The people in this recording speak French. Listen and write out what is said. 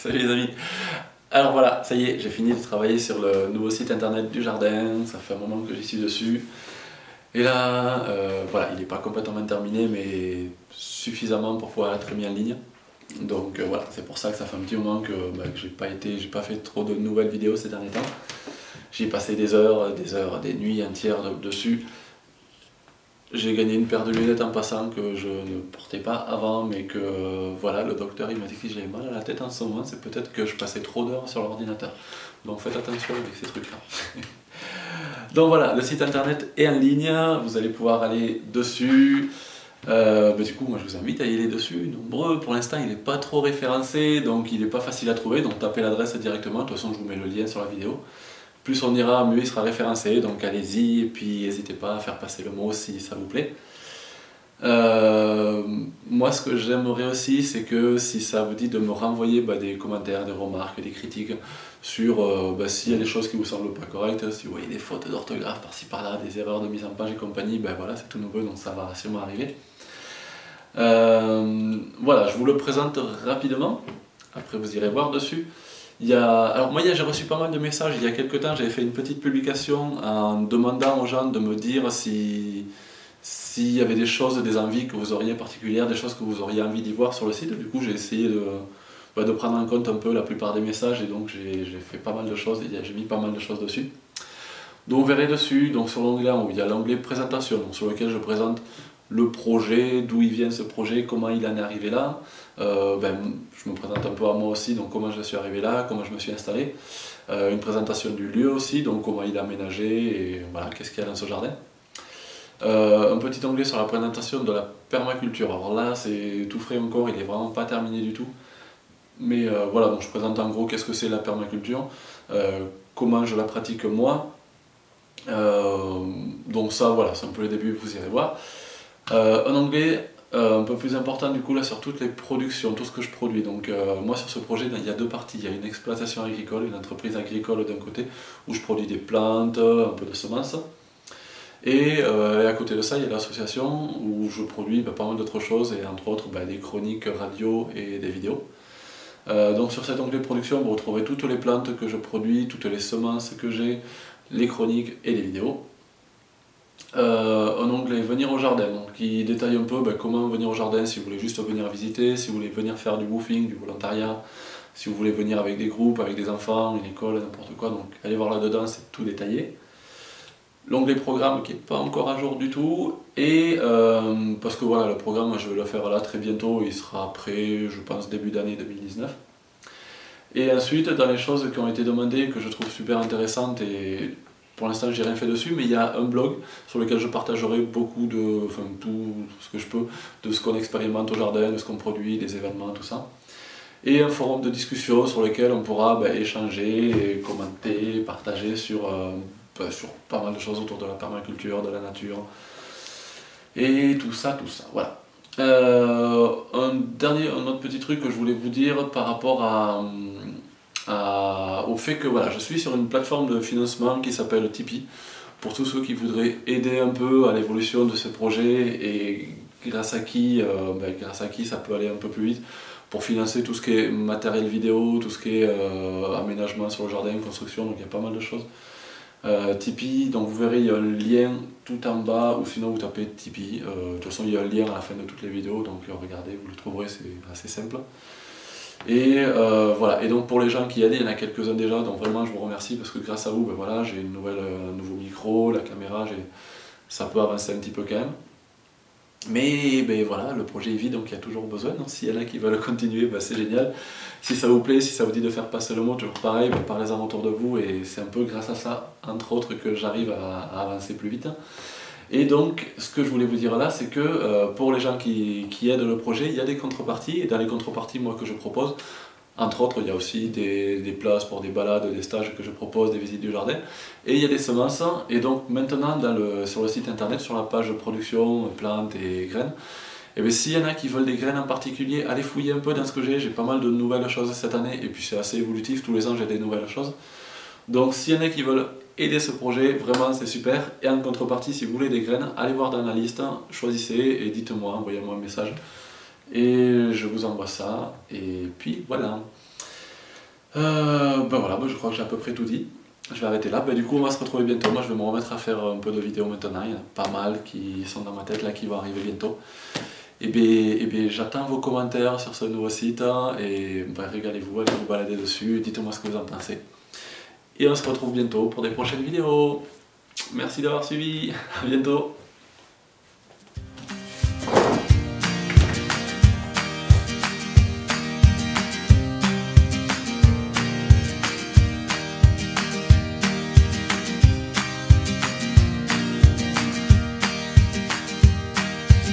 Salut les amis. Alors voilà, ça y est, j'ai fini de travailler sur le nouveau site internet du jardin, ça fait un moment que j'y suis dessus. Et là, voilà, il n'est pas complètement terminé, mais suffisamment pour pouvoir être mis en ligne. Donc voilà, c'est pour ça que ça fait un petit moment que j'ai pas fait trop de nouvelles vidéos ces derniers temps. J'ai passé des heures, des nuits entières dessus. J'ai gagné une paire de lunettes en passant que je ne portais pas avant, mais que voilà, le docteur il m'a dit que j'avais mal à la tête en ce moment, c'est peut-être que je passais trop d'heures sur l'ordinateur. Donc faites attention avec ces trucs-là. Donc voilà, le site internet est en ligne, vous allez pouvoir aller dessus. Du coup, moi je vous invite à y aller dessus, nombreux. Pour l'instant, il n'est pas trop référencé, donc il n'est pas facile à trouver. Donc tapez l'adresse directement, de toute façon, je vous mets le lien sur la vidéo. Plus on ira, mieux il sera référencé, donc allez-y, et puis n'hésitez pas à faire passer le mot si ça vous plaît. Moi ce que j'aimerais aussi, c'est que si ça vous dit de me renvoyer des commentaires, des remarques, des critiques sur s'il y a des choses qui vous semblent pas correctes, si vous voyez des fautes d'orthographe par-ci par-là, des erreurs de mise en page et compagnie, voilà, c'est tout nouveau, donc ça va sûrement arriver. Voilà, je vous le présente rapidement, après vous irez voir dessus. Alors moi j'ai reçu pas mal de messages, il y a quelques temps j'avais fait une petite publication en demandant aux gens de me dire s'il y avait des choses, des envies que vous auriez particulières, des choses que vous auriez envie d'y voir sur le site. Du coup j'ai essayé de prendre en compte un peu la plupart des messages et donc j'ai fait pas mal de choses, j'ai mis pas mal de choses dessus. Donc vous verrez dessus, donc sur l'onglet en haut, il y a l'onglet présentation, donc sur lequel je présente le projet, d'où il vient ce projet, comment il en est arrivé là. Je me présente un peu à moi aussi, donc comment je suis arrivé là, comment je me suis installé. Une présentation du lieu aussi, donc comment il est aménagé et voilà, qu'est-ce qu'il y a dans ce jardin. Un petit onglet sur la présentation de la permaculture. Alors là, c'est tout frais encore, il n'est vraiment pas terminé du tout. Mais voilà, donc je présente en gros qu'est-ce que c'est la permaculture, comment je la pratique moi. Donc ça, voilà, c'est un peu le début, vous irez voir. Un onglet un peu plus important du coup là sur toutes les productions, tout ce que je produis. Donc moi sur ce projet il y a deux parties, il y a une exploitation agricole, une entreprise agricole d'un côté où je produis des plantes, un peu de semences. Et à côté de ça il y a l'association où je produis pas mal d'autres choses et entre autres des chroniques radio et des vidéos. Donc sur cet onglet production vous retrouverez toutes les plantes que je produis, toutes les semences que j'ai, les chroniques et les vidéos. Un onglet venir au jardin donc, qui détaille un peu comment venir au jardin si vous voulez juste venir visiter, si vous voulez venir faire du woofing, du volontariat, si vous voulez venir avec des groupes, avec des enfants, une école, n'importe quoi, donc allez voir là dedans, c'est tout détaillé. L'onglet programme qui n'est pas encore à jour du tout, et parce que voilà, le programme je vais le faire là très bientôt, il sera prêt je pense début d'année 2019. Et ensuite dans les choses qui ont été demandées que je trouve super intéressantes et pour l'instant, j'ai rien fait dessus, mais il y a un blog sur lequel je partagerai beaucoup tout ce que je peux, de ce qu'on expérimente au jardin, de ce qu'on produit, des événements, tout ça. Et un forum de discussion sur lequel on pourra échanger, et commenter, partager sur pas mal de choses autour de la permaculture, de la nature, et tout ça, voilà. Un autre petit truc que je voulais vous dire par rapport au fait que voilà, je suis sur une plateforme de financement qui s'appelle Tipeee, pour tous ceux qui voudraient aider un peu à l'évolution de ce projet et grâce à qui ça peut aller un peu plus vite pour financer tout ce qui est matériel vidéo, tout ce qui est aménagement sur le jardin, construction, donc il y a pas mal de choses. Tipeee, donc vous verrez il y a un lien tout en bas ou sinon vous tapez Tipeee, de toute façon il y a un lien à la fin de toutes les vidéos donc regardez, vous le trouverez, c'est assez simple. Et voilà, et donc pour les gens qui aident, il y en a quelques-uns déjà, donc vraiment je vous remercie parce que grâce à vous, voilà, j'ai un nouveau micro, la caméra, ça peut avancer un petit peu quand même. Mais voilà, le projet est vide donc il y a toujours besoin, donc s'il y en a qui veulent continuer, c'est génial. Si ça vous plaît, si ça vous dit de faire passer le mot, toujours pareil, parlez-en autour de vous et c'est un peu grâce à ça, entre autres, que j'arrive à avancer plus vite. Et donc, ce que je voulais vous dire là, c'est que pour les gens qui aident le projet, il y a des contreparties, et dans les contreparties moi que je propose, entre autres, il y a aussi des places pour des balades, des stages que je propose, des visites du jardin, et il y a des semences, et donc maintenant sur le site internet, sur la page production, plantes et graines, et bien s'il y en a qui veulent des graines en particulier, allez fouiller un peu dans ce que j'ai pas mal de nouvelles choses cette année, et puis c'est assez évolutif, tous les ans j'ai des nouvelles choses. Donc s'il y en a qui veulent aider ce projet, vraiment c'est super. Et en contrepartie, si vous voulez des graines, allez voir dans la liste, choisissez et dites-moi, envoyez-moi un message. Et je vous envoie ça, et puis voilà. Voilà, je crois que j'ai à peu près tout dit. Je vais arrêter là. Du coup, on va se retrouver bientôt. Moi, je vais me remettre à faire un peu de vidéos maintenant. Il y en a pas mal qui sont dans ma tête là, qui vont arriver bientôt. J'attends vos commentaires sur ce nouveau site et régalez-vous, allez vous balader dessus, dites-moi ce que vous en pensez. Et on se retrouve bientôt pour des prochaines vidéos. Merci d'avoir suivi, à bientôt.